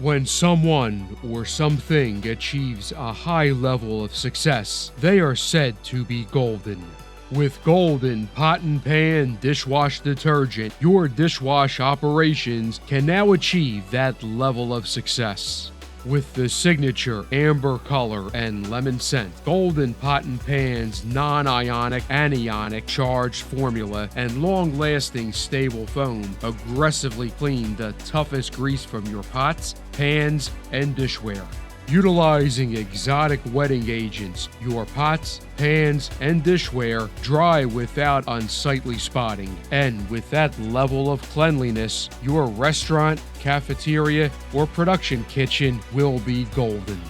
When someone or something achieves a high level of success, they are said to be golden. With Golden Pot Pan Dishwash Detergent, your dishwash operations can now achieve that level of success. With the signature amber color and lemon scent, Golden Pot Pan's non-ionic, anionic charged formula and long-lasting stable foam aggressively clean the toughest grease from your pots, pans, and dishware. Utilizing exotic wetting agents, your pots, pans, and dishware dry without unsightly spotting. And with that level of cleanliness, your restaurant, cafeteria, or production kitchen will be golden.